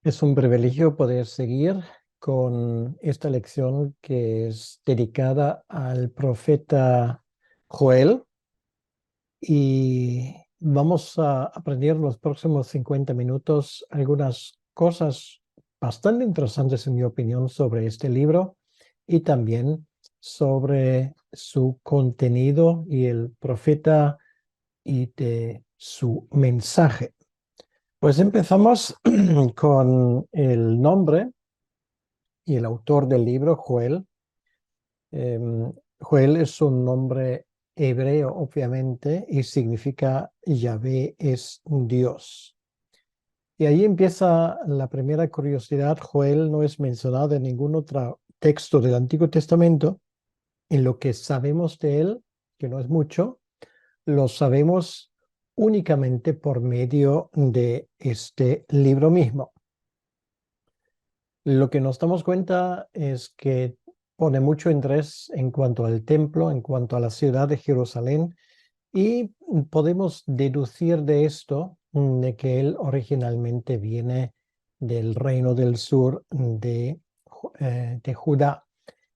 Es un privilegio poder seguir con esta lección que es dedicada al profeta Joel, y vamos a aprender en los próximos 50 minutos algunas cosas bastante interesantes, en mi opinión, sobre este libro y también sobre su contenido y el profeta y de su mensaje. Pues empezamos con el nombre y el autor del libro, Joel. Joel es un nombre hebreo, obviamente, y significa Yahvé es Dios. Y ahí empieza la primera curiosidad. Joel no es mencionado en ningún otro texto del Antiguo Testamento. En lo que sabemos de él, que no es mucho, lo sabemos únicamente por medio de este libro mismo. Lo que nos damos cuenta es que pone mucho interés en cuanto al templo, en cuanto a la ciudad de Jerusalén, y podemos deducir de esto de que él originalmente viene del reino del sur de Judá.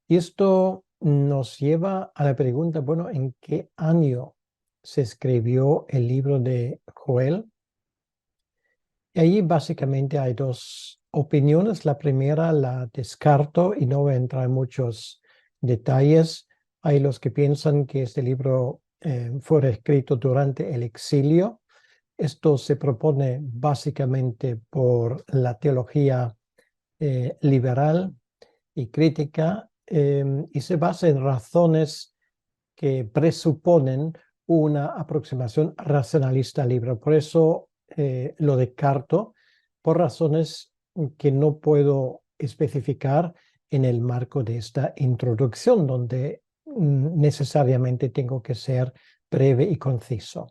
Y esto nos lleva a la pregunta, bueno, ¿en qué año se escribió el libro de Joel? Y ahí básicamente hay dos opiniones. La primera la descarto y no voy a entrar en muchos detalles. Hay los que piensan que este libro fue escrito durante el exilio. Esto se propone básicamente por la teología liberal y crítica, y se basa en razones que presuponen una aproximación racionalista al libro. Por eso lo descarto por razones que no puedo especificar en el marco de esta introducción, donde necesariamente tengo que ser breve y conciso.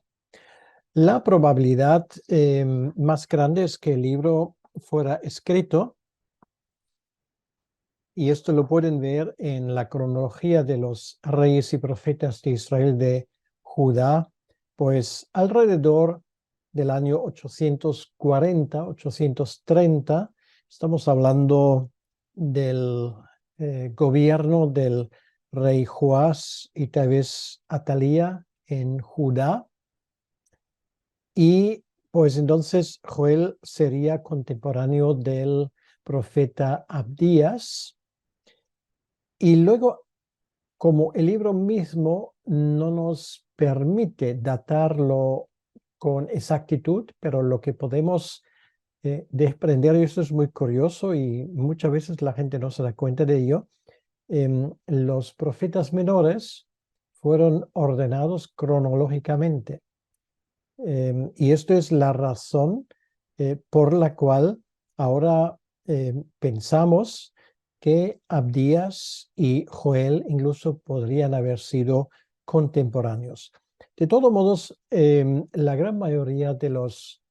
La probabilidad más grande es que el libro fuera escrito, y esto lo pueden ver en la cronología de los reyes y profetas de Israel de Judá, pues alrededor del año 840, 830, estamos hablando del gobierno del rey Joás y tal vez Atalía en Judá, y pues entonces Joel sería contemporáneo del profeta Abdías. Y luego, como el libro mismo no nos permite datarlo con exactitud, pero lo que podemos desprender, y esto es muy curioso y muchas veces la gente no se da cuenta de ello, los profetas menores fueron ordenados cronológicamente. Y esto es la razón por la cual ahora pensamos que Abdías y Joel incluso podrían haber sido contemporáneos. De todos modos, la gran mayoría de los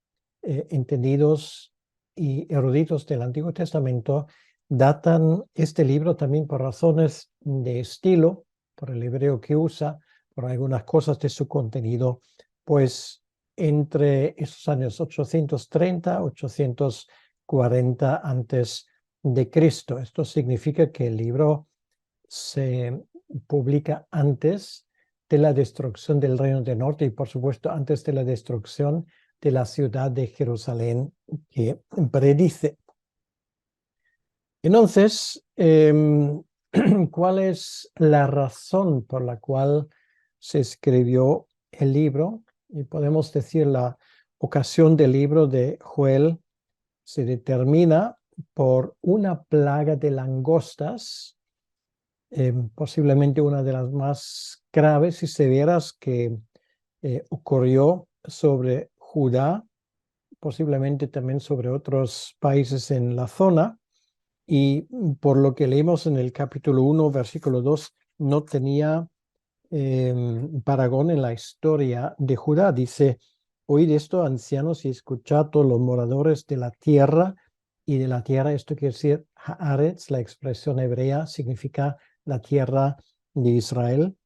entendidos y eruditos del Antiguo Testamento datan este libro también por razones de estilo, por el hebreo que usa, por algunas cosas de su contenido, pues entre esos años 830, 840 antes de Cristo. Esto significa que el libro se publica antes de la destrucción del Reino del Norte y, por supuesto, antes de la destrucción de la ciudad de Jerusalén que predice. Entonces, ¿cuál es la razón por la cual se escribió el libro? Y podemos decir la ocasión del libro de Joel se determina por una plaga de langostas, posiblemente una de las más graves y severas que ocurrió sobre Judá, posiblemente también sobre otros países en la zona. Y por lo que leímos en el capítulo 1, versículo 2, no tenía paragón en la historia de Judá. Dice: oíd esto, ancianos, y escuchad todos los moradores de la tierra, y de la tierra. Esto quiere decir Haaretz, la expresión hebrea, significa la tierra de Israel.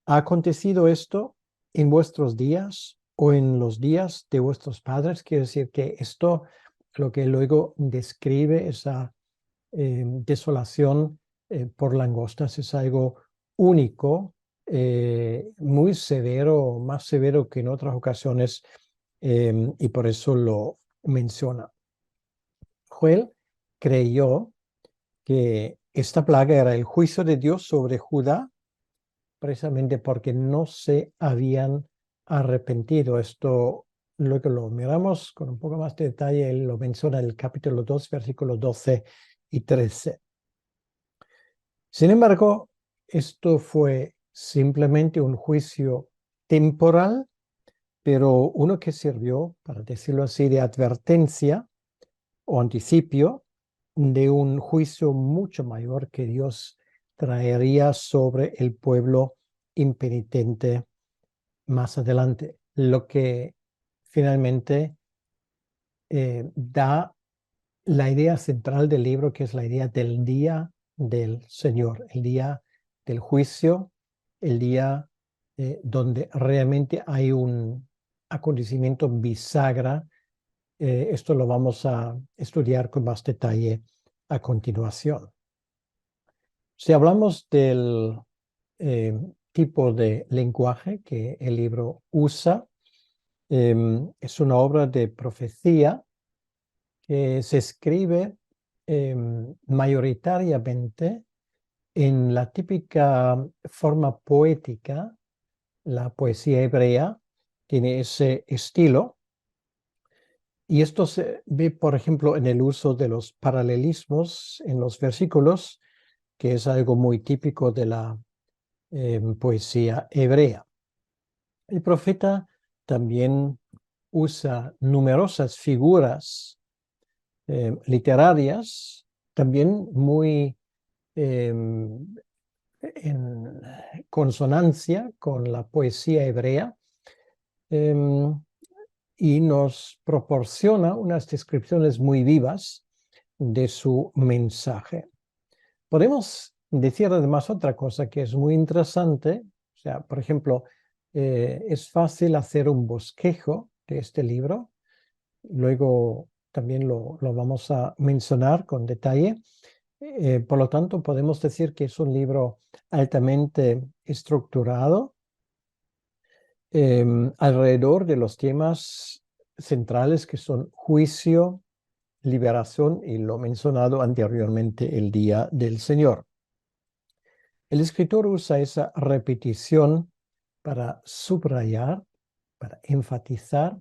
¿Ha acontecido esto en vuestros días o en los días de vuestros padres? Quiere decir que esto, lo que luego describe esa desolación por langostas, es algo único, muy severo, más severo que en otras ocasiones, y por eso lo menciona. Joel creyó que esta plaga era el juicio de Dios sobre Judá, precisamente porque no se habían arrepentido. Esto, luego lo miramos con un poco más de detalle, él lo menciona en el capítulo 2, versículos 12 y 13. Sin embargo, esto fue simplemente un juicio temporal, pero uno que sirvió, para decirlo así, de advertencia o anticipio de un juicio mucho mayor que Dios traería sobre el pueblo impenitente más adelante, lo que finalmente da la idea central del libro, que es la idea del día del Señor, el día del juicio, el día donde realmente hay un acontecimiento bisagra. Esto lo vamos a estudiar con más detalle a continuación. Si hablamos del tipo de lenguaje que el libro usa, es una obra de profecía que se escribe mayoritariamente en la típica forma poética. La poesía hebrea tiene ese estilo, y esto se ve, por ejemplo, en el uso de los paralelismos en los versículos, que es algo muy típico de la poesía hebrea. El profeta también usa numerosas figuras literarias, también muy en consonancia con la poesía hebrea, y nos proporciona unas descripciones muy vivas de su mensaje. Podemos decir además otra cosa que es muy interesante. O sea, por ejemplo, es fácil hacer un bosquejo de este libro. Luego también lo vamos a mencionar con detalle. Por lo tanto, podemos decir que es un libro altamente estructurado alrededor de los temas centrales que son juicio, liberación y lo mencionado anteriormente, el día del Señor. El escritor usa esa repetición para subrayar, para enfatizar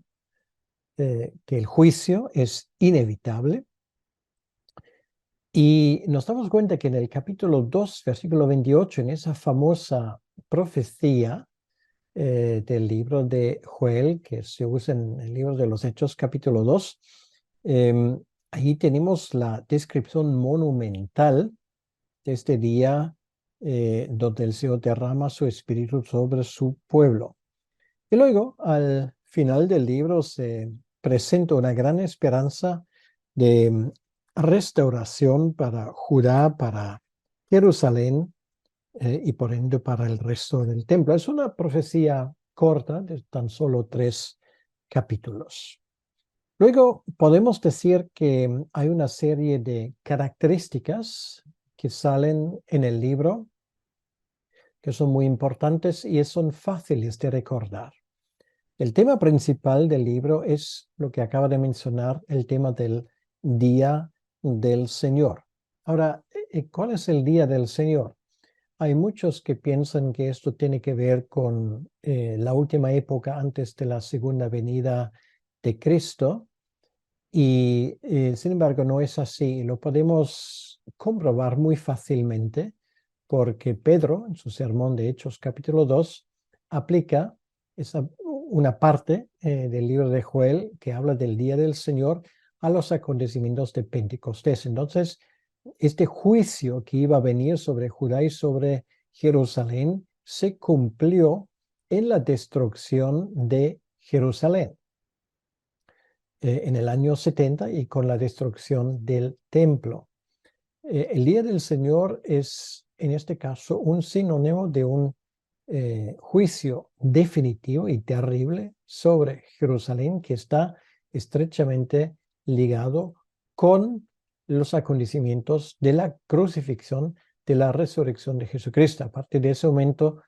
que el juicio es inevitable. Y nos damos cuenta que en el capítulo 2, versículo 28, en esa famosa profecía del libro de Joel, que se usa en el libro de los Hechos, capítulo 2, ahí tenemos la descripción monumental de este día donde el Señor derrama su espíritu sobre su pueblo. Y luego, al final del libro, se presenta una gran esperanza de restauración para Judá, para Jerusalén y por ende para el resto del templo. Es una profecía corta de tan solo 3 capítulos. Luego podemos decir que hay una serie de características que salen en el libro que son muy importantes y son fáciles de recordar. El tema principal del libro es lo que acaba de mencionar, el tema del Día del Señor. Ahora, ¿cuál es el Día del Señor? Hay muchos que piensan que esto tiene que ver con la última época antes de la segunda venida de Cristo, y sin embargo no es así. Lo podemos comprobar muy fácilmente porque Pedro, en su sermón de Hechos capítulo 2, aplica una parte del libro de Joel que habla del día del Señor a los acontecimientos de Pentecostés. Entonces, este juicio que iba a venir sobre Judá y sobre Jerusalén se cumplió en la destrucción de Jerusalén. en el año 70 y con la destrucción del templo. El día del Señor es, en este caso, un sinónimo de un juicio definitivo y terrible sobre Jerusalén que está estrechamente ligado con los acontecimientos de la crucifixión, de la resurrección de Jesucristo. A partir de ese momento,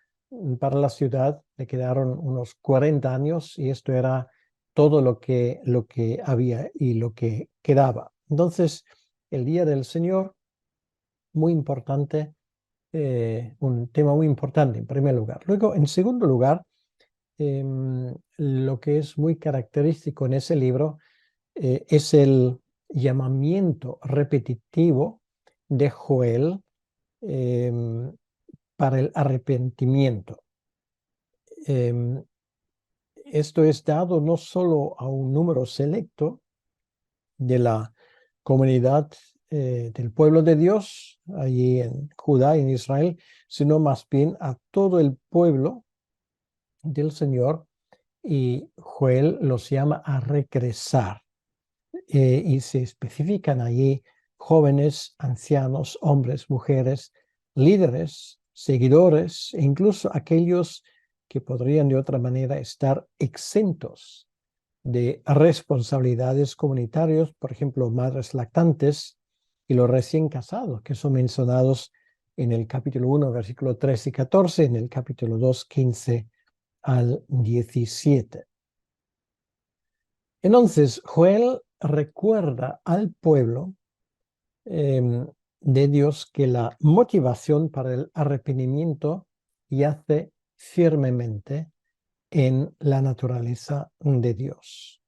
para la ciudad le quedaron unos 40 años y esto era todo lo que había y lo que quedaba. Entonces, el día del Señor, muy importante, un tema muy importante en primer lugar. Luego, en segundo lugar, lo que es muy característico en ese libro es el llamamiento repetitivo de Joel para el arrepentimiento. Esto es dado no solo a un número selecto de la comunidad del pueblo de Dios, allí en Judá y en Israel, sino más bien a todo el pueblo del Señor, y Joel los llama a regresar. Y se especifican allí jóvenes, ancianos, hombres, mujeres, líderes, seguidores e incluso aquellos que podrían de otra manera estar exentos de responsabilidades comunitarias, por ejemplo, madres lactantes y los recién casados, que son mencionados en el capítulo 1, versículo 13 y 14, en el capítulo 2, 15 al 17. Entonces, Joel recuerda al pueblo de Dios que la motivación para el arrepentimiento yace firmemente en la naturaleza de Dios.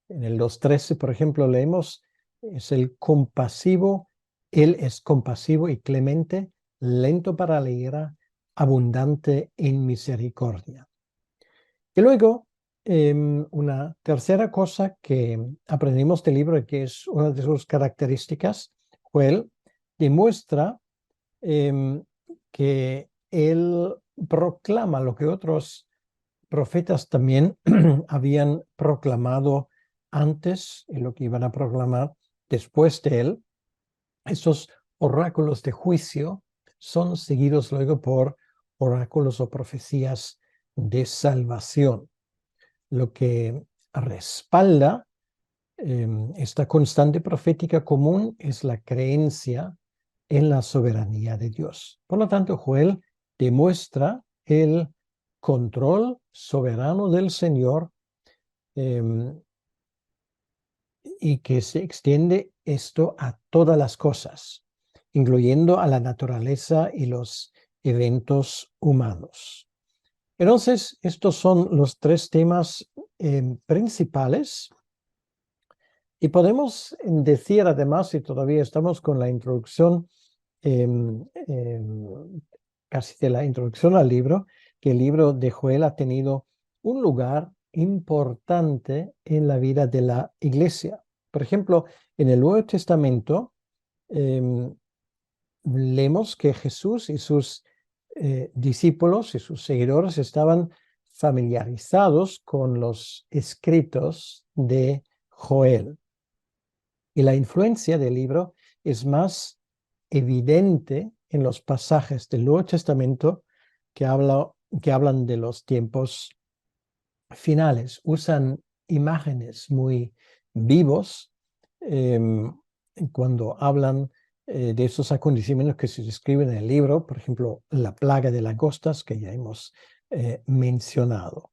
En el 2:13, por ejemplo, leemos, es el compasivo, Él es compasivo y clemente, lento para la ira, abundante en misericordia. Y luego, una tercera cosa que aprendimos del libro, que es una de sus características, Joel demuestra que él proclama lo que otros profetas también habían proclamado antes y lo que iban a proclamar después de él. Esos oráculos de juicio son seguidos luego por oráculos o profecías de salvación, lo que respalda esta constante profética común es la creencia en la soberanía de Dios. Por lo tanto, Joel demuestra el control soberano del Señor y que se extiende esto a todas las cosas, incluyendo a la naturaleza y los eventos humanos. Entonces, estos son los tres temas principales. Y podemos decir además, y todavía estamos con la introducción, casi de la introducción al libro, que el libro de Joel ha tenido un lugar importante en la vida de la iglesia. Por ejemplo, en el Nuevo Testamento leemos que Jesús y sus discípulos y sus seguidores estaban familiarizados con los escritos de Joel. Y la influencia del libro es más evidente en los pasajes del Nuevo Testamento que hablan de los tiempos finales. Usan imágenes muy vivos cuando hablan de esos acontecimientos que se describen en el libro, por ejemplo, la plaga de langostas que ya hemos mencionado.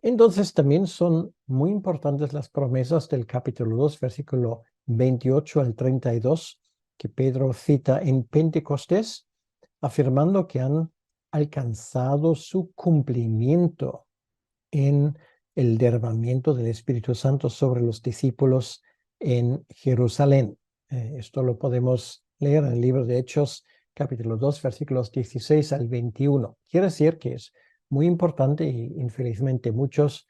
Entonces también son muy importantes las promesas del capítulo 2, versículo 28 al 32, que Pedro cita en Pentecostés, afirmando que han alcanzado su cumplimiento en el derramamiento del Espíritu Santo sobre los discípulos en Jerusalén. Esto lo podemos leer en el libro de Hechos, capítulo 2, versículos 16 al 21. Quiere decir que es muy importante y infelizmente muchos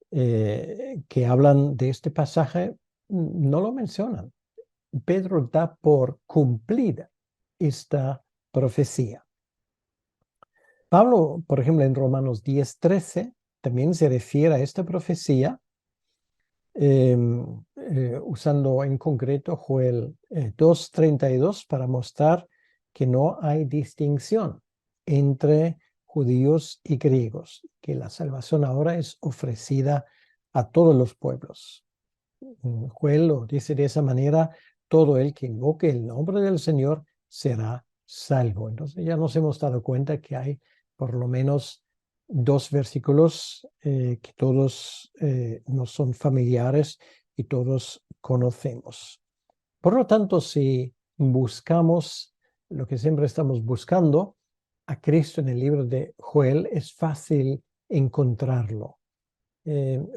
que hablan de este pasaje no lo mencionan. Pedro da por cumplida esta profecía. Pablo, por ejemplo, en Romanos 10:13, también se refiere a esta profecía usando en concreto Joel 2:32 para mostrar que no hay distinción entre judíos y griegos, que la salvación ahora es ofrecida a todos los pueblos. Joel lo dice de esa manera: todo el que invoque el nombre del Señor será salvo. Entonces ya nos hemos dado cuenta que hay por lo menos dos versículos que todos nos son familiares y todos conocemos. Por lo tanto, si buscamos lo que siempre estamos buscando, a Cristo en el libro de Joel, es fácil encontrarlo.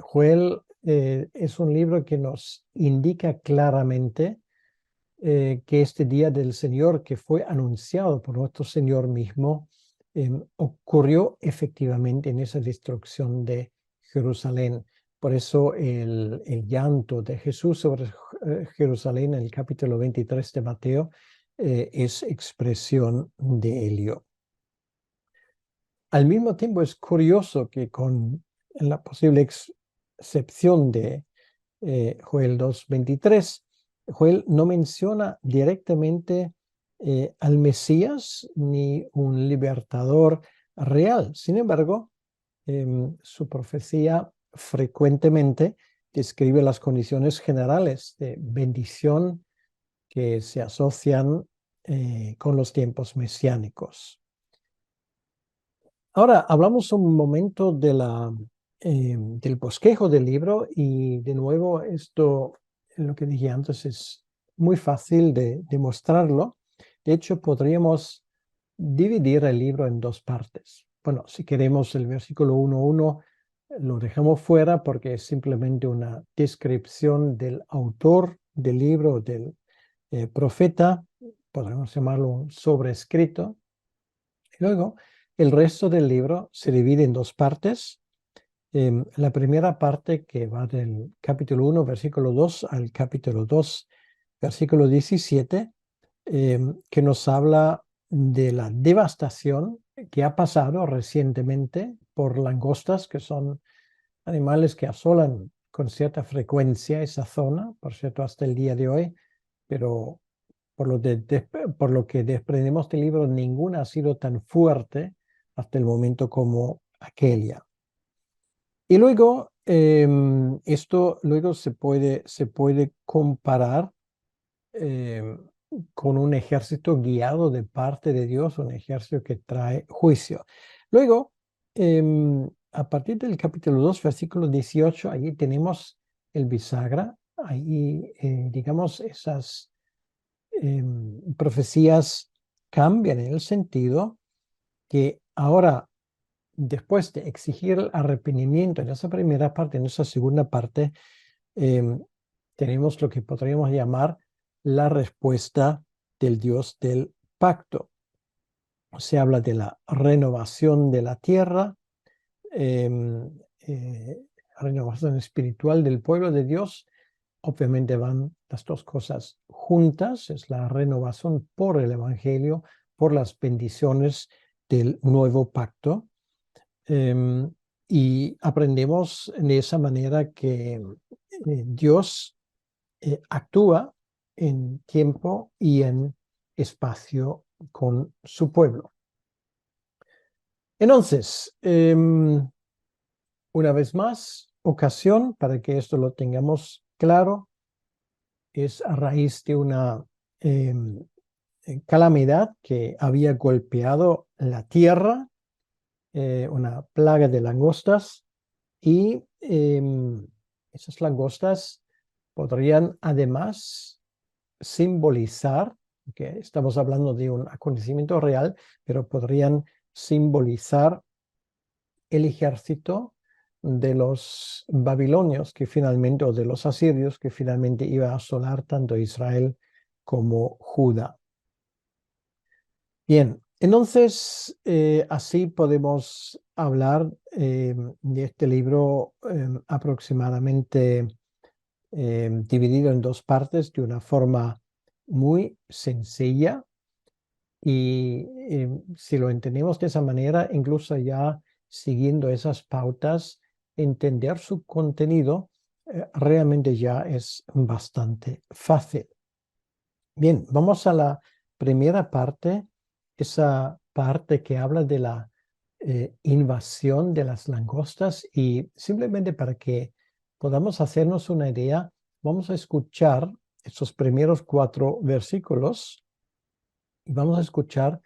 Joel es un libro que nos indica claramente que este día del Señor, que fue anunciado por nuestro Señor mismo, ocurrió efectivamente en esa destrucción de Jerusalén. Por eso el llanto de Jesús sobre Jerusalén en el capítulo 23 de Mateo es expresión de ello. Al mismo tiempo es curioso que con la posible excepción de Joel 2:23, Joel no menciona directamente al Mesías ni un libertador real. Sin embargo, su profecía frecuentemente describe las condiciones generales de bendición que se asocian con los tiempos mesiánicos. Ahora hablamos un momento de del bosquejo del libro, y de nuevo esto, lo que dije antes, es muy fácil de demostrarlo. De hecho, podríamos dividir el libro en dos partes. Bueno, si queremos el versículo 1:1 lo dejamos fuera porque es simplemente una descripción del autor del libro, del profeta. Podemos llamarlo un sobrescrito. Y luego, el resto del libro se divide en dos partes. La primera parte, que va del capítulo 1, versículo 2, al capítulo 2, versículo 17, que nos habla de la devastación que ha pasado recientemente por langostas, que son animales que asolan con cierta frecuencia esa zona, por cierto, hasta el día de hoy, pero por lo que desprendemos del libro, ninguna ha sido tan fuerte hasta el momento como aquella. Y luego, esto luego se puede comparar con un ejército guiado de parte de Dios, un ejército que trae juicio. Luego, a partir del capítulo 2, versículo 18, allí tenemos el bisagra. Ahí, digamos, esas profecías cambian en el sentido que ahora, después de exigir el arrepentimiento en esa primera parte, en esa segunda parte, tenemos lo que podríamos llamar la respuesta del Dios del pacto. Se habla de la renovación de la tierra, renovación espiritual del pueblo de Dios. Obviamente van las dos cosas juntas: es la renovación por el Evangelio, por las bendiciones del nuevo pacto. Y aprendemos de esa manera que Dios actúa en tiempo y en espacio con su pueblo. Entonces, una vez más, ocasión para que esto lo tengamos claro, es a raíz de una calamidad que había golpeado la tierra, una plaga de langostas, y esas langostas podrían además simbolizar, que estamos hablando de un acontecimiento real, pero podrían simbolizar el ejército de los babilonios que finalmente, o de los asirios, que finalmente iba a asolar tanto Israel como Judá. Bien, entonces así podemos hablar de este libro aproximadamente dividido en dos partes de una forma muy sencilla. Y si lo entendemos de esa manera, incluso ya siguiendo esas pautas, entender su contenido realmente ya es bastante fácil. Bien, vamos a la primera parte, esa parte que habla de la invasión de las langostas, y simplemente para que podamos hacernos una idea, vamos a escuchar esos primeros 4 versículos y vamos a escuchar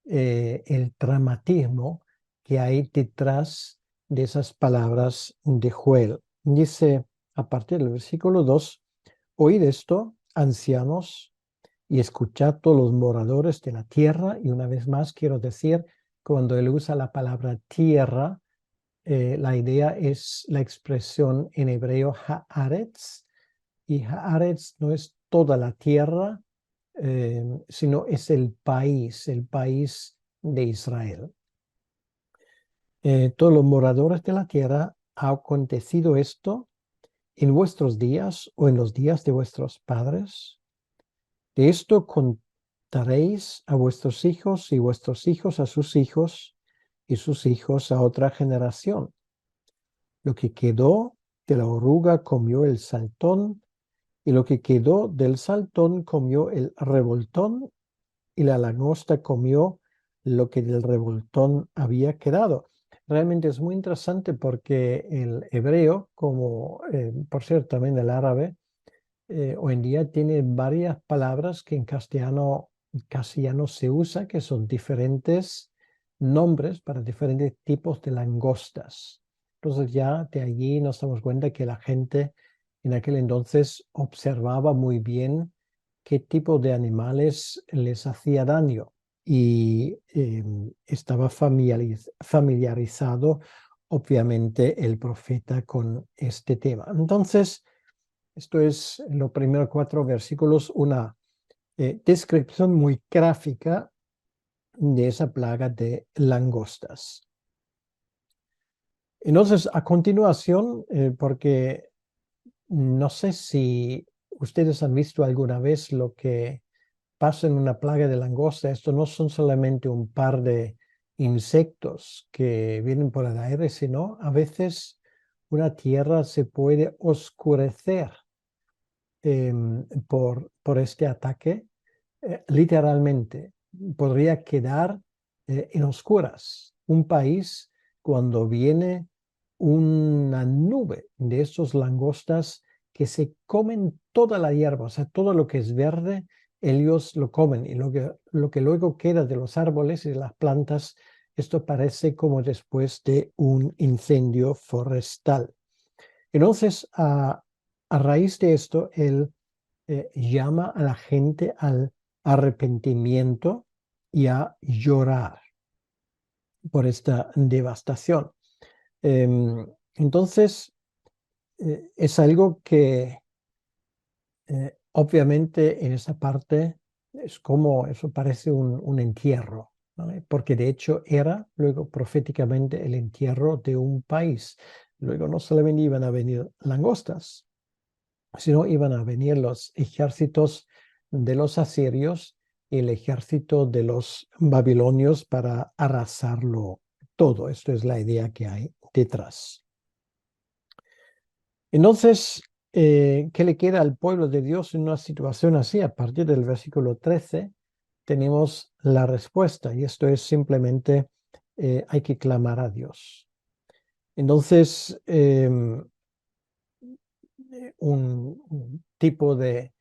el dramatismo que hay detrás de esas palabras de Joel. Dice a partir del versículo 2, oíd esto, ancianos, y escuchad todos los moradores de la tierra. Y una vez más quiero decir, cuando él usa la palabra tierra, la idea es la expresión en hebreo haaretz, y haaretz no es toda la tierra, sino es el país de Israel. Todos los moradores de la tierra, ha acontecido esto en vuestros días o en los días de vuestros padres. De esto contaréis a vuestros hijos y vuestros hijos a sus hijos y sus hijos a otra generación. Lo que quedó de la oruga comió el saltón, y lo que quedó del saltón comió el revoltón, y la langosta comió lo que del revoltón había quedado. Realmente es muy interesante porque el hebreo, como por cierto también el árabe, hoy en día tiene varias palabras que en castellano casi ya no se usa, que son diferentes nombres para diferentes tipos de langostas. Entonces ya de allí nos damos cuenta que la gente en aquel entonces observaba muy bien qué tipo de animales les hacía daño y estaba familiarizado obviamente el profeta con este tema. Entonces, esto es los primeros 4 versículos, una descripción muy gráfica de esa plaga de langostas. Entonces, a continuación, porque no sé si ustedes han visto alguna vez lo que pasa en una plaga de langosta. Esto no son solamente un par de insectos que vienen por el aire, sino a veces una tierra se puede oscurecer por este ataque. Literalmente podría quedar en oscuras. Un país, cuando viene una nube de estos langostas que se comen toda la hierba, o sea, todo lo que es verde, ellos lo comen, y lo que luego queda de los árboles y de las plantas, esto parece como después de un incendio forestal. Entonces, a raíz de esto, él llama a la gente al arrepentimiento y a llorar por esta devastación. Entonces, es algo que obviamente en esa parte es como, eso parece un entierro, ¿vale? Porque de hecho era luego proféticamente el entierro de un país. Luego no solamente iban a venir langostas, sino iban a venir los ejércitos de los asirios y el ejército de los babilonios para arrasarlo todo. Esto es la idea que hay detrás. Entonces, ¿qué le queda al pueblo de Dios en una situación así? A partir del versículo 13 tenemos la respuesta, y esto es simplemente hay que clamar a Dios. Entonces, un tipo de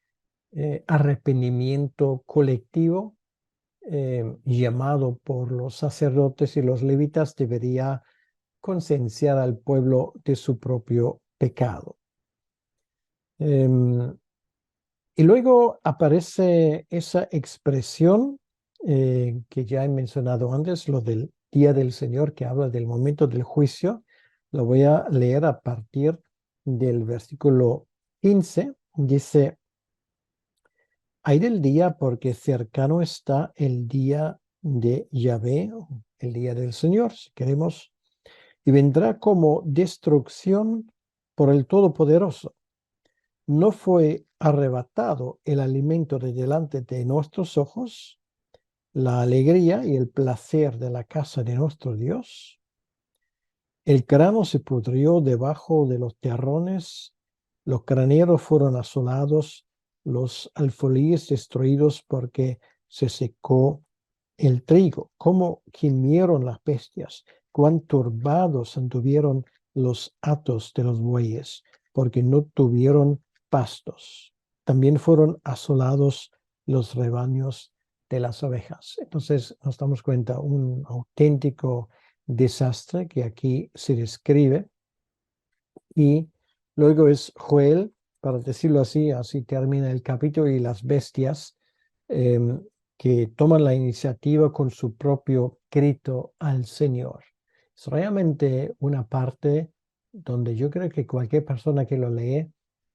arrepentimiento colectivo llamado por los sacerdotes y los levitas debería concienciar al pueblo de su propio pecado. Y luego aparece esa expresión que ya he mencionado antes, lo del día del Señor, que habla del momento del juicio. Lo voy a leer a partir del versículo 15. Dice: Ay del día, porque cercano está el día de Yahvé, el día del Señor, si queremos, y vendrá como destrucción por el Todopoderoso. ¿No fue arrebatado el alimento de delante de nuestros ojos, la alegría y el placer de la casa de nuestro Dios? El grano se pudrió debajo de los terrones, Los graneros fueron asolados, los alfolíes destruidos porque se secó el trigo. Cómo gimieron las bestias, cuán turbados anduvieron los hatos de los bueyes, porque no tuvieron pastos. También fueron asolados los rebaños de las ovejas. Entonces nos damos cuenta un auténtico desastre que aquí se describe. Y luego es Joel, para decirlo así, así termina el capítulo, y las bestias que toman la iniciativa con su propio grito al Señor. Es realmente una parte donde yo creo que cualquier persona que lo lee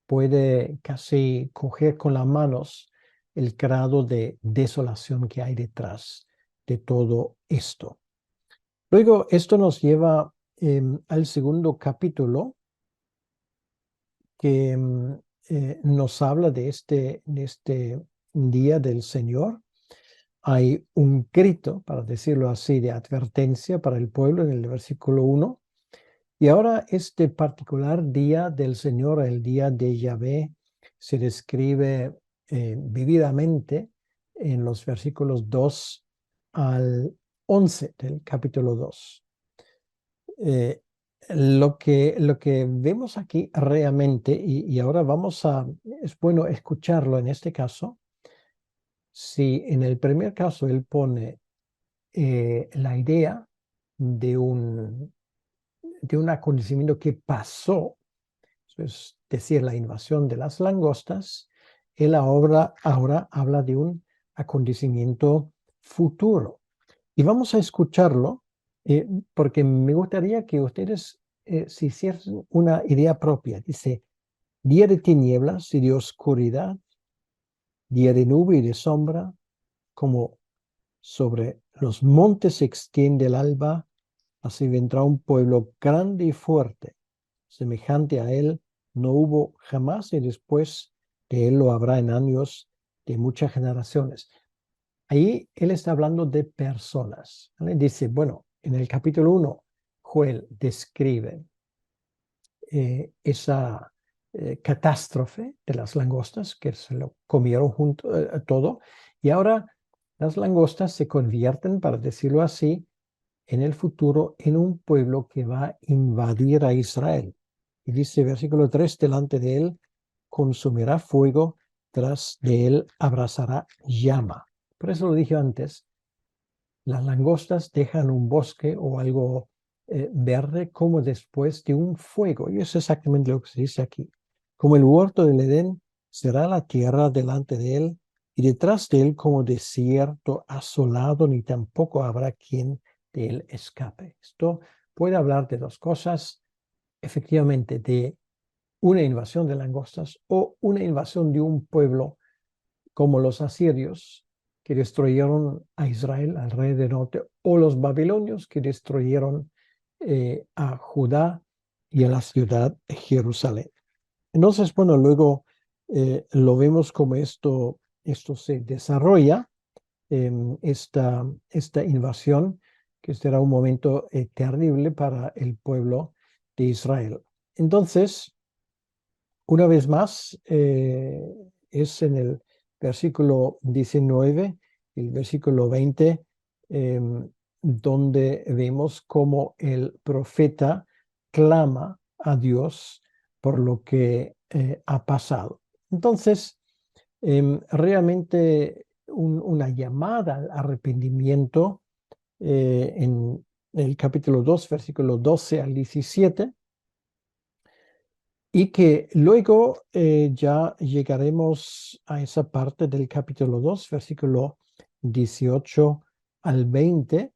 puede casi coger con las manos el grado de desolación que hay detrás de todo esto. Luego, esto nos lleva al segundo capítulo, que nos habla de este día del Señor. Hay un grito, para decirlo así, de advertencia para el pueblo en el versículo 1. Y ahora este particular día del Señor, el día de Yahvé, se describe vividamente en los versículos 2 al 11 del capítulo 2. Lo que vemos aquí realmente, y ahora es bueno escucharlo en este caso. Si en el primer caso él pone la idea de un acontecimiento que pasó, es decir, la invasión de las langostas, él ahora habla de un acontecimiento futuro. Y vamos a escucharlo porque me gustaría que ustedes se hicieran una idea propia. Dice, día de tinieblas y de oscuridad, día de nube y de sombra, como sobre los montes se extiende el alba, así vendrá un pueblo grande y fuerte. Semejante a él no hubo jamás, y después de él lo habrá en años de muchas generaciones. Ahí él está hablando de personas, ¿vale? Dice, bueno, en el capítulo 1, Joel describe esa catástrofe de las langostas, que se lo comieron junto todo, y ahora las langostas se convierten, para decirlo así, en el futuro en un pueblo que va a invadir a Israel. Y dice, versículo 3, delante de él consumirá fuego, tras de él abrazará llama. Por eso lo dije antes, las langostas dejan un bosque o algo verde como después de un fuego. Y eso es exactamente lo que se dice aquí. Como el huerto del Edén, será la tierra delante de él, y detrás de él como desierto asolado, ni tampoco habrá quien de él escape. Esto puede hablar de dos cosas, efectivamente, de una invasión de langostas o una invasión de un pueblo como los asirios, que destruyeron a Israel, al rey del norte, o los babilonios, que destruyeron a Judá y a la ciudad de Jerusalén. Entonces, bueno, luego lo vemos como esto se desarrolla, esta invasión, que será un momento terrible para el pueblo de Israel. Entonces, una vez más, es en el versículo 19, el versículo 20, donde vemos cómo el profeta clama a Dios por lo que ha pasado. Entonces, realmente una llamada al arrepentimiento en el capítulo 2, versículo 12 al 17, y que luego ya llegaremos a esa parte del capítulo 2, versículo 18 al 20,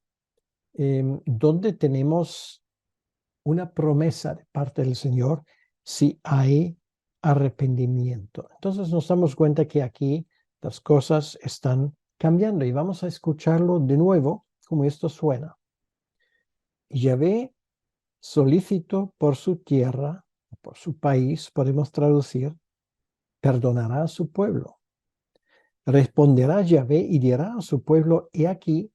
donde tenemos una promesa de parte del Señor si hay arrepentimiento. Entonces nos damos cuenta que aquí las cosas están cambiando, y vamos a escucharlo de nuevo como esto suena. Yahvé, solícito por su tierra, por su país, podemos traducir, perdonará a su pueblo. Responderá Yahvé y dirá a su pueblo, he aquí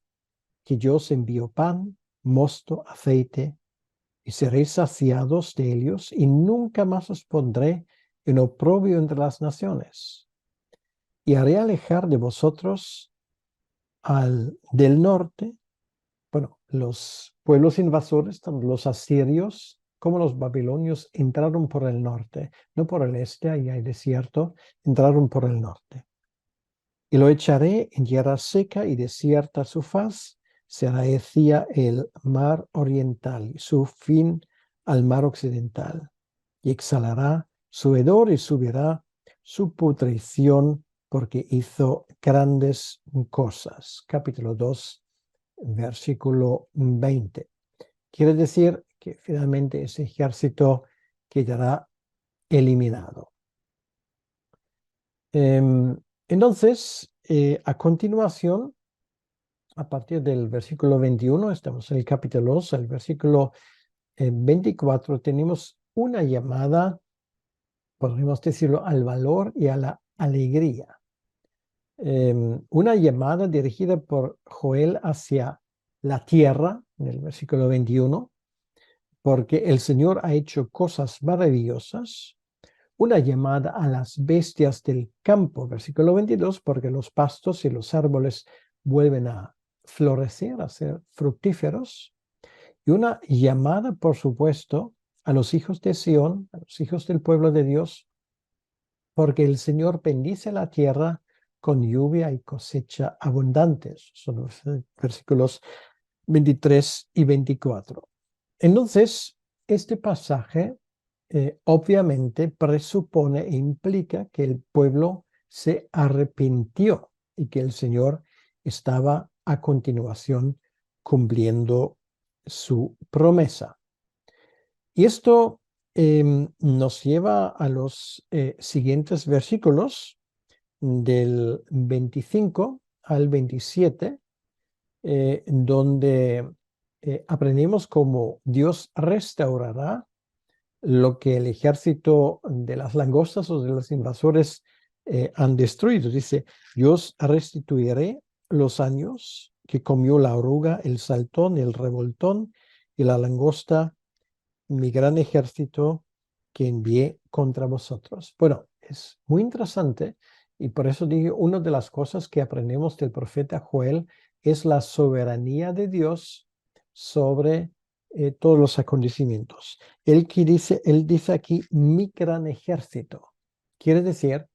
que yo os envío pan, mosto, aceite, y seréis saciados de ellos, y nunca más os pondré en oprobio entre las naciones. Y haré alejar de vosotros del norte, bueno, los pueblos invasores, tanto los asirios como los babilonios, entraron por el norte, no por el este, ahí hay desierto, entraron por el norte. Y lo echaré en tierra seca y desierta su faz, será decía el mar oriental y su fin al mar occidental. Y exhalará su hedor y subirá su putrición porque hizo grandes cosas. Capítulo 2, versículo 20. Quiere decir que finalmente ese ejército quedará eliminado. Entonces, a continuación, a partir del versículo 21, estamos en el capítulo 2, el versículo 24, tenemos una llamada, podríamos decirlo, al valor y a la alegría. Una llamada dirigida por Joel hacia la tierra, en el versículo 21, porque el Señor ha hecho cosas maravillosas. Una llamada a las bestias del campo, versículo 22, porque los pastos y los árboles vuelven a florecer, a ser fructíferos. Y una llamada, por supuesto, a los hijos de Sión, a los hijos del pueblo de Dios, porque el Señor bendice la tierra con lluvia y cosecha abundantes. Son los versículos 23 y 24. Entonces, este pasaje obviamente presupone e implica que el pueblo se arrepintió y que el Señor estaba a continuación cumpliendo su promesa. Y esto nos lleva a los siguientes versículos del 25 al 27, donde aprendemos cómo Dios restaurará lo que el ejército de las langostas o de los invasores han destruido. Dice, yo os restituiré los años que comió la oruga, el saltón, el revoltón y la langosta, mi gran ejército que envié contra vosotros. Bueno, es muy interesante y por eso digo, una de las cosas que aprendemos del profeta Joel es la soberanía de Dios sobre todos los acontecimientos. Él dice aquí, mi gran ejército. Quiere decir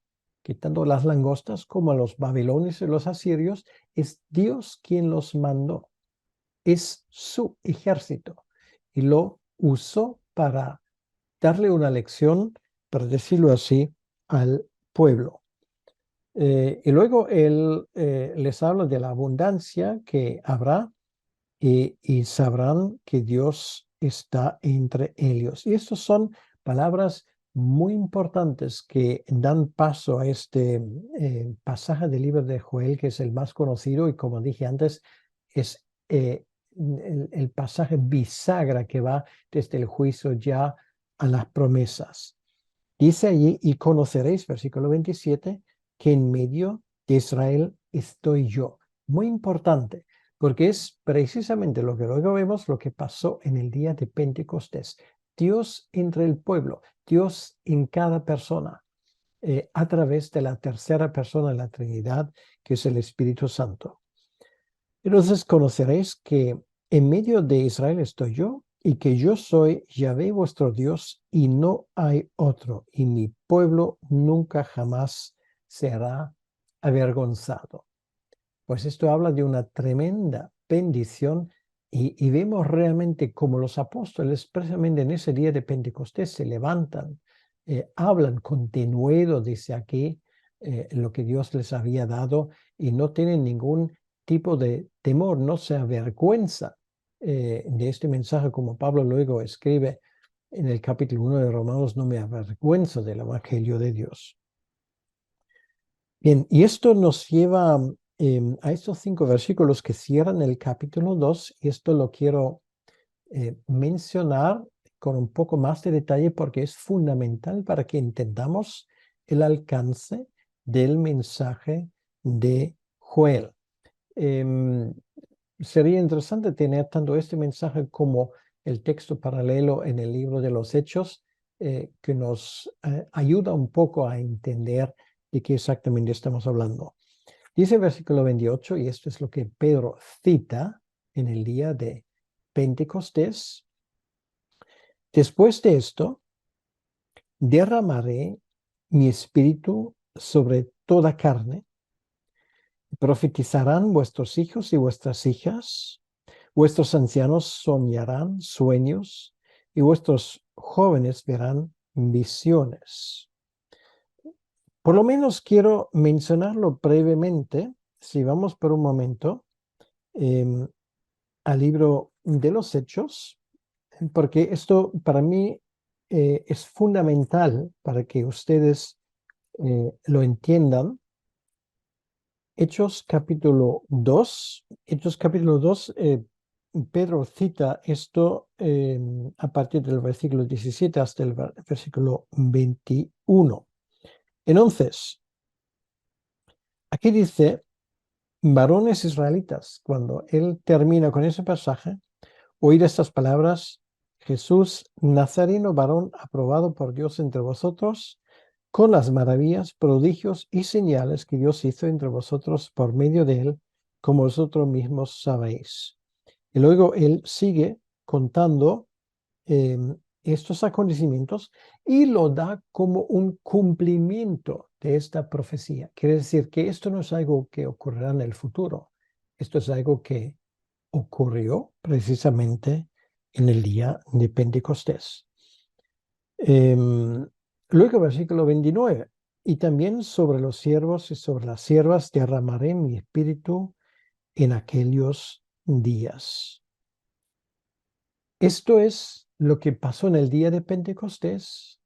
que tanto las langostas como los babilonios y los asirios, es Dios quien los mandó. Es su ejército. Y lo usó para darle una lección, para decirlo así, al pueblo. Y luego él les habla de la abundancia que habrá y sabrán que Dios está entre ellos. Y estas son palabras muy importantes que dan paso a este pasaje del libro de Joel, que es el más conocido y como dije antes, es el pasaje bisagra que va desde el juicio ya a las promesas. Dice allí, y conoceréis, versículo 27, que en medio de Israel estoy yo. Muy importante, porque es precisamente lo que luego vemos, lo que pasó en el día de Pentecostés. Dios entre el pueblo, Dios en cada persona, a través de la tercera persona de la Trinidad, que es el Espíritu Santo. Entonces conoceréis que en medio de Israel estoy yo y que yo soy Yahvé vuestro Dios y no hay otro, y mi pueblo nunca jamás será avergonzado. Pues esto habla de una tremenda bendición y vemos realmente como los apóstoles, precisamente en ese día de Pentecostés, se levantan, hablan con denuedo, dice aquí, lo que Dios les había dado y no tienen ningún tipo de temor, no se avergüenza de este mensaje, como Pablo luego escribe en el capítulo 1 de Romanos, no me avergüenzo del evangelio de Dios. Bien, y esto nos lleva a estos 5 versículos que cierran el capítulo 2, y esto lo quiero mencionar con un poco más de detalle porque es fundamental para que entendamos el alcance del mensaje de Joel. Sería interesante tener tanto este mensaje como el texto paralelo en el libro de los Hechos, que nos ayuda un poco a entender de qué exactamente estamos hablando. Dice el versículo 28, y esto es lo que Pedro cita en el día de Pentecostés: después de esto, derramaré mi espíritu sobre toda carne. Profetizarán vuestros hijos y vuestras hijas, vuestros ancianos soñarán sueños y vuestros jóvenes verán visiones. Por lo menos quiero mencionarlo brevemente, si vamos por un momento al libro de los Hechos, porque esto para mí es fundamental para que ustedes lo entiendan. Hechos capítulo 2. Hechos capítulo 2, Pedro cita esto a partir del versículo 17 hasta el versículo 21. Entonces, aquí dice: varones israelitas, cuando él termina con ese pasaje, oíd estas palabras: Jesús Nazareno, varón aprobado por Dios entre vosotros, con las maravillas, prodigios y señales que Dios hizo entre vosotros por medio de él, como vosotros mismos sabéis. Y luego él sigue contando estos acontecimientos y lo da como un cumplimiento de esta profecía. Quiere decir que esto no es algo que ocurrirá en el futuro. Esto es algo que ocurrió precisamente en el día de Pentecostés. Luego, versículo 29. Y también sobre los siervos y sobre las siervas derramaré mi espíritu en aquellos días. Esto es lo que pasó en el día de Pentecostés.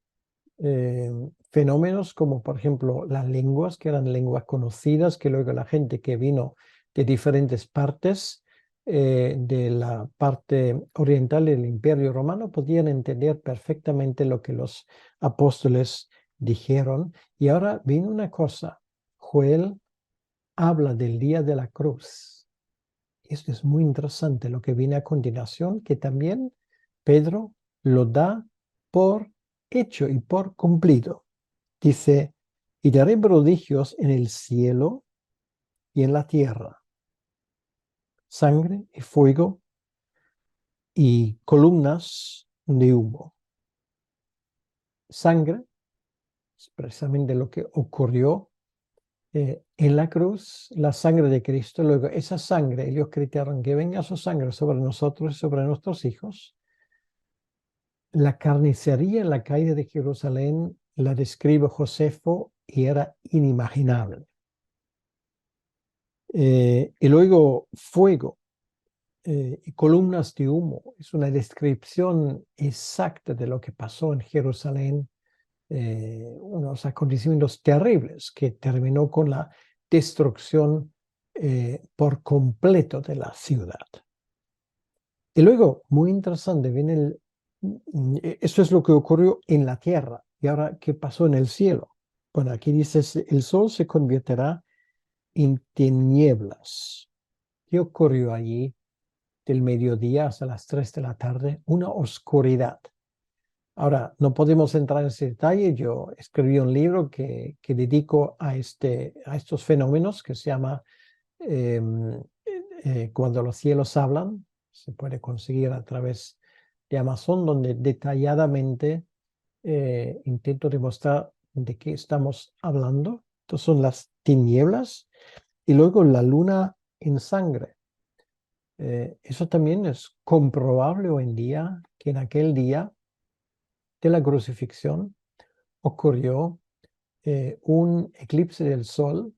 Fenómenos como, por ejemplo, las lenguas, que eran lenguas conocidas, que luego la gente que vino de diferentes partes de la parte oriental del Imperio Romano podían entender perfectamente lo que los apóstoles dijeron. Y ahora viene una cosa: Joel habla del día de la cruz. Esto es muy interesante lo que viene a continuación, que también Pedro lo da por hecho y por cumplido. Dice: y daré prodigios en el cielo y en la tierra, sangre y fuego y columnas de humo. Sangre es precisamente lo que ocurrió en la cruz, la sangre de Cristo. Luego esa sangre, ellos gritaron: que venga su sangre sobre nosotros y sobre nuestros hijos. La carnicería en la calle de Jerusalén la describe Josefo y era inimaginable. Y luego fuego y columnas de humo. Es una descripción exacta de lo que pasó en Jerusalén, unos acontecimientos terribles que terminó con la destrucción por completo de la ciudad. Y luego, muy interesante, viene esto es lo que ocurrió en la tierra. Y ahora, ¿qué pasó en el cielo? Bueno, aquí dice: el sol se convertirá en tinieblas. ¿Qué ocurrió allí del mediodía hasta las 3 de la tarde? Una oscuridad. Ahora, no podemos entrar en ese detalle. Yo escribí un libro que dedico a estos fenómenos, que se llama Cuando los cielos hablan. Se puede conseguir a través de Amazon, donde detalladamente intento demostrar de qué estamos hablando. Estas son las tinieblas y luego la luna en sangre. Eso también es comprobable hoy en día, que en aquel día de la crucifixión ocurrió un eclipse del sol,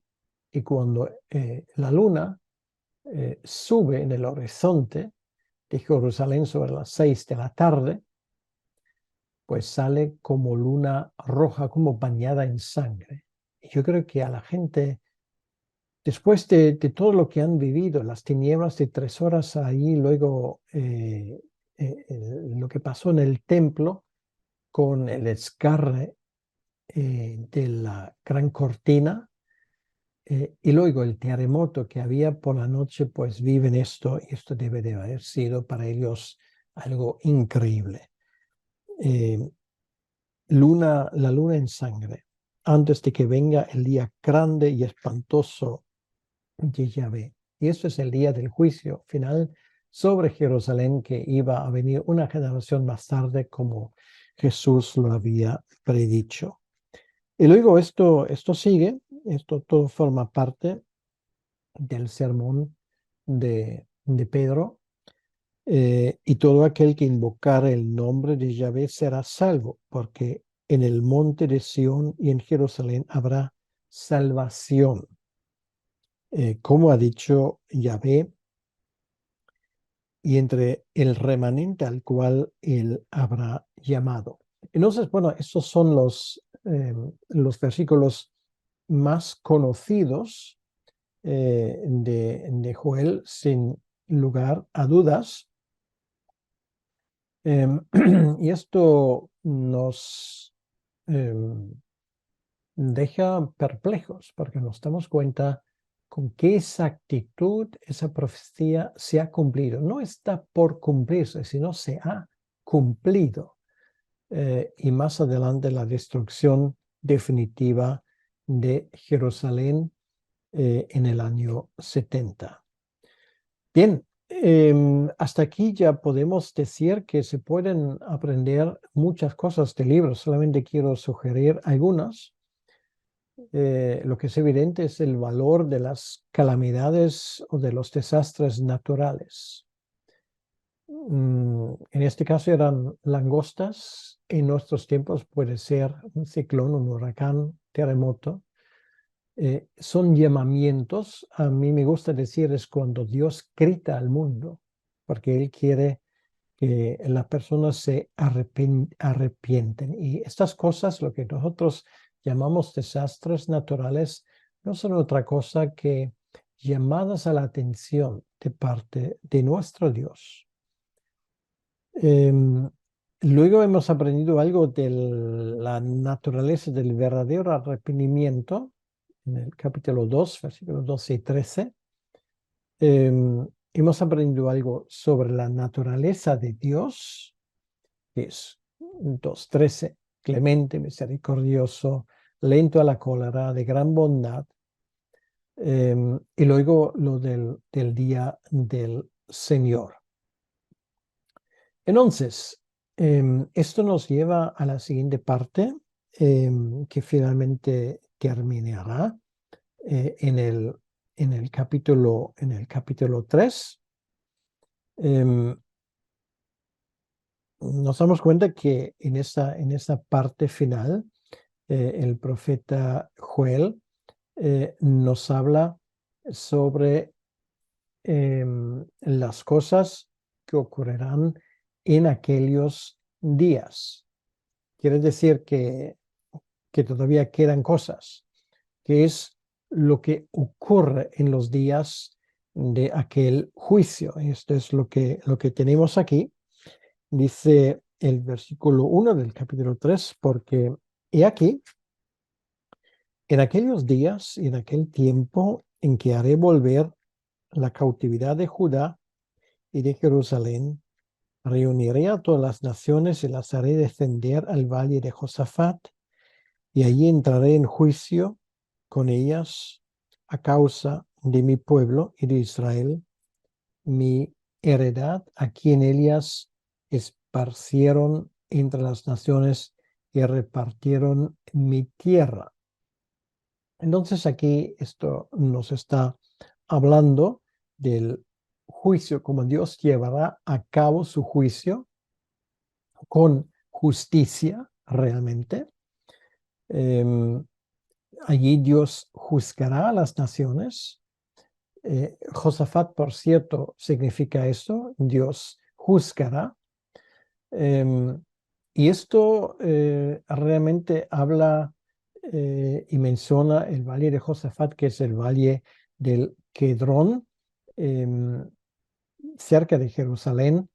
y cuando la luna sube en el horizonte de Jerusalén sobre las 6 de la tarde, pues sale como luna roja, como bañada en sangre. Y yo creo que a la gente, después de todo lo que han vivido, las tinieblas de 3 horas ahí, luego lo que pasó en el templo con el escarre de la gran cortina, y luego el terremoto que había por la noche, pues viven esto, y esto debe de haber sido para ellos algo increíble. la luna en sangre, antes de que venga el día grande y espantoso de Yahvé. Y eso es el día del juicio final sobre Jerusalén, que iba a venir una generación más tarde, como Jesús lo había predicho. Y luego esto sigue, esto todo forma parte del sermón de Pedro. Y todo aquel que invocare el nombre de Yahvé será salvo, porque en el monte de Sión y en Jerusalén habrá salvación, como ha dicho Yahvé, y entre el remanente al cual él habrá llamado. Entonces, bueno, estos son los versículos más conocidos de Joel, sin lugar a dudas. Y esto nos deja perplejos porque nos damos cuenta con qué exactitud esa profecía se ha cumplido. No está por cumplirse, sino se ha cumplido. Y más adelante la destrucción definitiva de Jerusalén en el año 70. Bien, hasta aquí ya podemos decir que se pueden aprender muchas cosas del libro. Solamente quiero sugerir algunas. Lo que es evidente es el valor de las calamidades o de los desastres naturales. En este caso eran langostas. En nuestros tiempos puede ser un ciclón, un huracán, terremoto. Son llamamientos. A mí me gusta decir es cuando Dios grita al mundo, porque Él quiere que las personas se arrepienten. Y estas cosas, lo que nosotros llamamos desastres naturales, no son otra cosa que llamadas a la atención de parte de nuestro Dios. Luego hemos aprendido algo de la naturaleza del verdadero arrepentimiento en el capítulo 2, versículos 12 y 13. Hemos aprendido algo sobre la naturaleza de Dios, que es 2:13, clemente, misericordioso, lento a la cólera, de gran bondad. Y luego lo del día del Señor. Entonces, esto nos lleva a la siguiente parte, que finalmente terminará en el capítulo 3. Nos damos cuenta que en esa parte final, el profeta Joel nos habla sobre las cosas que ocurrirán en aquellos días. Quiere decir que todavía quedan cosas, que es lo que ocurre en los días de aquel juicio. Esto es lo que tenemos aquí. Dice el versículo 1 del capítulo 3, porque he aquí, en aquellos días y en aquel tiempo en que haré volver la cautividad de Judá y de Jerusalén, reuniré a todas las naciones y las haré descender al valle de Josafat, y allí entraré en juicio con ellas a causa de mi pueblo y de Israel, mi heredad, a quien ellas esparcieron entre las naciones y repartieron mi tierra. Entonces aquí esto nos está hablando del juicio, como Dios llevará a cabo su juicio con justicia realmente. Allí Dios juzgará a las naciones. Josafat, por cierto, significa esto, Dios juzgará. Y esto realmente habla y menciona el valle de Josafat, que es el valle del Quedrón, cerca de Jerusalén,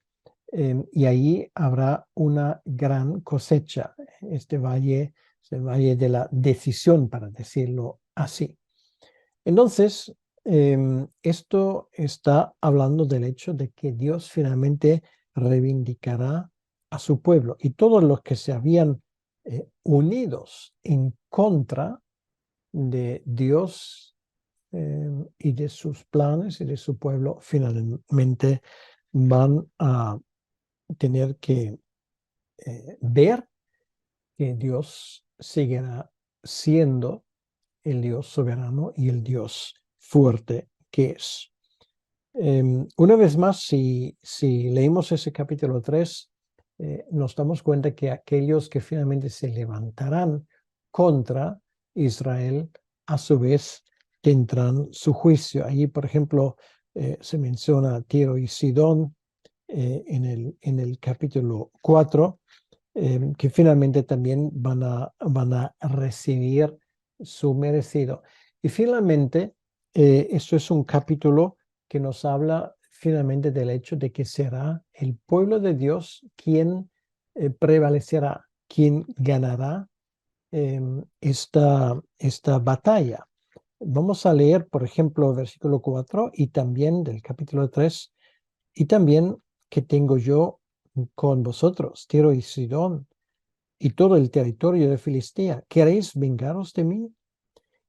y ahí habrá una gran cosecha. Este valle es el valle de la decisión, para decirlo así. Entonces, esto está hablando del hecho de que Dios finalmente reivindicará a su pueblo, y todos los que se habían unidos en contra de Dios y de sus planes y de su pueblo, finalmente van a tener que ver que Dios seguirá siendo el Dios soberano y el Dios fuerte que es. Una vez más, si leemos ese capítulo 3, nos damos cuenta que aquellos que finalmente se levantarán contra Israel, a su vez tendrán su juicio. Allí, por ejemplo, se menciona Tiro y Sidón en el capítulo 4, que finalmente también van a recibir su merecido. Y finalmente, esto es un capítulo que nos habla finalmente del hecho de que será el pueblo de Dios quien prevalecerá, quien ganará esta batalla. Vamos a leer, por ejemplo, versículo 4 y también del capítulo 3, y también que tengo yo con vosotros, Tiro y Sidón, y todo el territorio de Filistea. ¿Queréis vengaros de mí?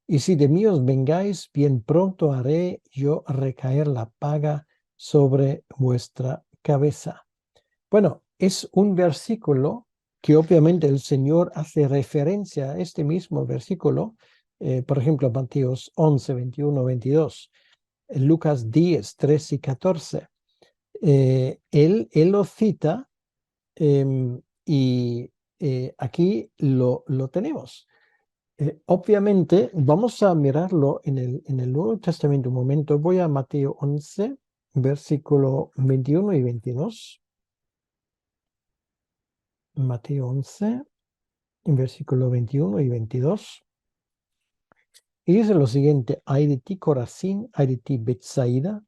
Y si de mí os vengáis, bien pronto haré yo recaer la paga sobre vuestra cabeza. Bueno, es un versículo que obviamente el Señor hace referencia a este mismo versículo, por ejemplo, Mateos 11, 21, 22, Lucas 10, 13 y 14. Él lo cita y aquí lo tenemos. Obviamente, vamos a mirarlo en el Nuevo Testamento un momento. Voy a Mateo 11, versículo 21 y 22. Mateo 11, versículo 21 y 22. Y dice lo siguiente: ay de ti, Corazín, ay de ti, Betsaida,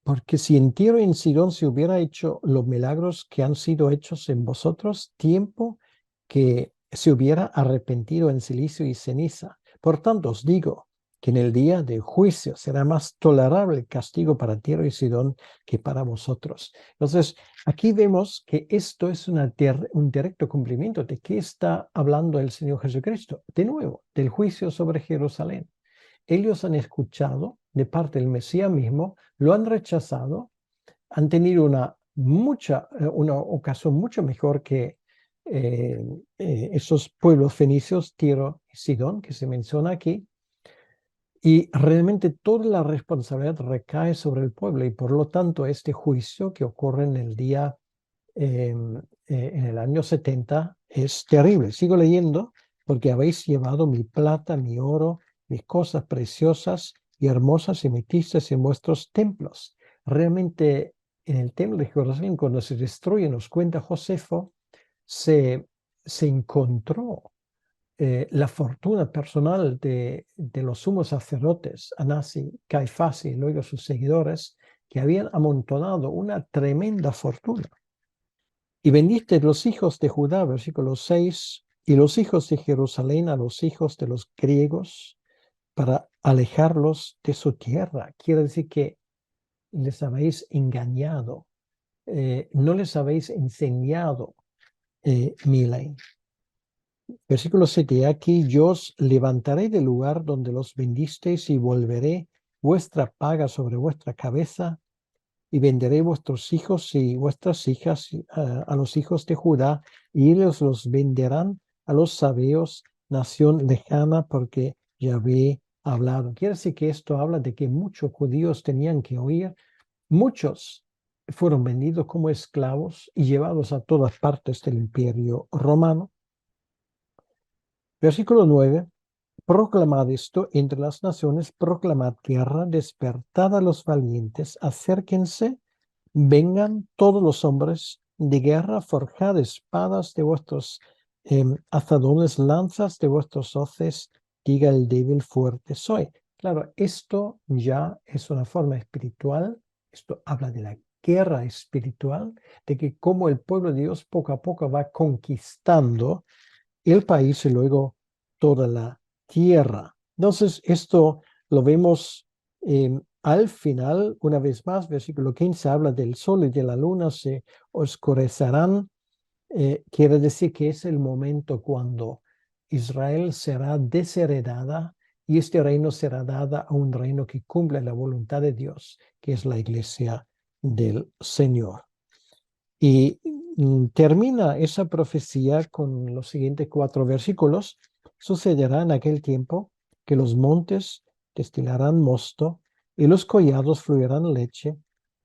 porque si en Tiro y en Sidón se hubiera hecho los milagros que han sido hechos en vosotros, tiempo que se hubiera arrepentido en silicio y ceniza. Por tanto, os digo que en el día de juicio será más tolerable el castigo para Tiro y Sidón que para vosotros. Entonces, aquí vemos que esto es un directo cumplimiento de qué está hablando el Señor Jesucristo. De nuevo, del juicio sobre Jerusalén. Ellos han escuchado de parte del Mesías mismo, lo han rechazado, han tenido una ocasión mucho mejor que esos pueblos fenicios, Tiro y Sidón, que se menciona aquí, y realmente toda la responsabilidad recae sobre el pueblo, y por lo tanto este juicio que ocurre en el día, en el año 70, es terrible. Sigo leyendo: porque habéis llevado mi plata, mi oro, mis cosas preciosas y hermosas, y metisteis en vuestros templos. Realmente en el templo de Jerusalén, cuando se destruye, nos cuenta Josefo, se encontró la fortuna personal de los sumos sacerdotes, Anás y Caifás y luego sus seguidores, que habían amontonado una tremenda fortuna. Y vendiste los hijos de Judá, versículo 6, y los hijos de Jerusalén a los hijos de los griegos para alejarlos de su tierra. Quiere decir que les habéis engañado, no les habéis enseñado mi ley. Versículo 7, aquí yo os levantaré del lugar donde los vendisteis y volveré vuestra paga sobre vuestra cabeza, y venderé vuestros hijos y vuestras hijas a los hijos de Judá, y ellos los venderán a los sabeos, nación lejana, porque Yahvé ha hablado. Quiere decir que esto habla de que muchos judíos tenían que oír. Muchos fueron vendidos como esclavos y llevados a todas partes del imperio romano. Versículo 9. Proclamad esto entre las naciones, proclamad guerra, despertad a los valientes, acérquense, vengan todos los hombres de guerra, forjad espadas de vuestros azadones, lanzas de vuestros hoces, diga el débil, fuerte soy. Claro, esto ya es una forma espiritual, esto habla de la guerra espiritual, de que como el pueblo de Dios poco a poco va conquistando el país y luego toda la tierra. Entonces, esto lo vemos al final, una vez más, versículo 15, habla del sol y de la luna se oscurecerán, quiere decir que es el momento cuando Israel será desheredada y este reino será dada a un reino que cumple la voluntad de Dios, que es la iglesia del Señor. Y termina esa profecía con los siguientes 4 versículos. Sucederá en aquel tiempo que los montes destilarán mosto y los collados fluirán leche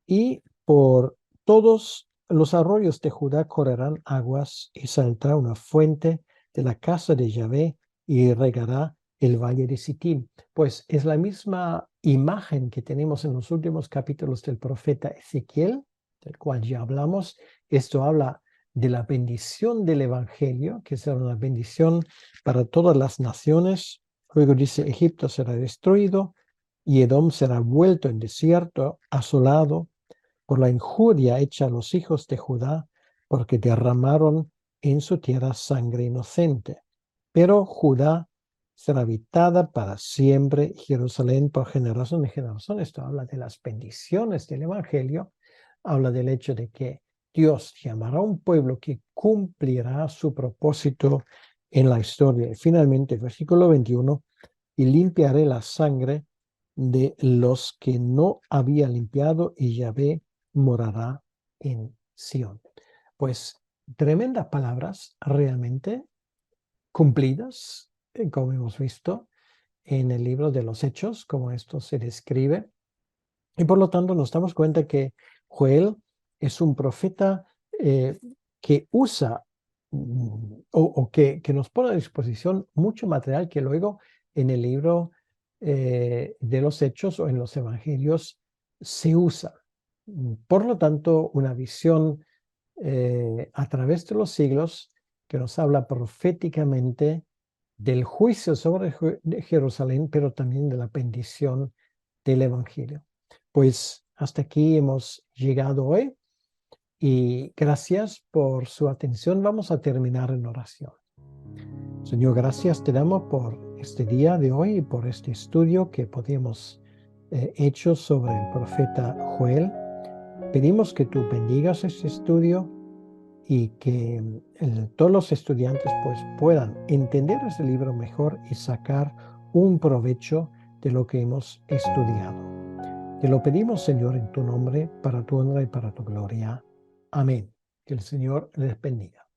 y por todos los arroyos de Judá correrán aguas y saldrá una fuente de la casa de Yahvé y regará el valle de Sittim. Pues es la misma imagen que tenemos en los últimos capítulos del profeta Ezequiel, del cual ya hablamos. Esto habla de la bendición del Evangelio, que será una bendición para todas las naciones. Luego dice, Egipto será destruido y Edom será vuelto en desierto, asolado por la injuria hecha a los hijos de Judá, porque derramaron en su tierra sangre inocente. Pero Judá será habitada para siempre, Jerusalén por generación en generación. Esto habla de las bendiciones del Evangelio, habla del hecho de que Dios llamará a un pueblo que cumplirá su propósito en la historia. Y finalmente, versículo 21, y limpiaré la sangre de los que no había limpiado y Yahvé morará en Sión. Pues tremendas palabras realmente cumplidas, como hemos visto en el libro de los Hechos, como esto se describe. Y por lo tanto nos damos cuenta que Joel es un profeta que usa o que nos pone a disposición mucho material que luego en el libro de los Hechos o en los Evangelios se usa. Por lo tanto, una visión a través de los siglos que nos habla proféticamente del juicio sobre Jerusalén, pero también de la bendición del Evangelio. Pues hasta aquí hemos llegado hoy y gracias por su atención. Vamos a terminar en oración. Señor, gracias te damos por este día de hoy y por este estudio que podíamos hecho sobre el profeta Joel. Pedimos que tú bendigas este estudio y que todos los estudiantes pues puedan entender este libro mejor y sacar un provecho de lo que hemos estudiado. Te lo pedimos, Señor, en tu nombre, para tu honra y para tu gloria. Amén. Que el Señor les bendiga.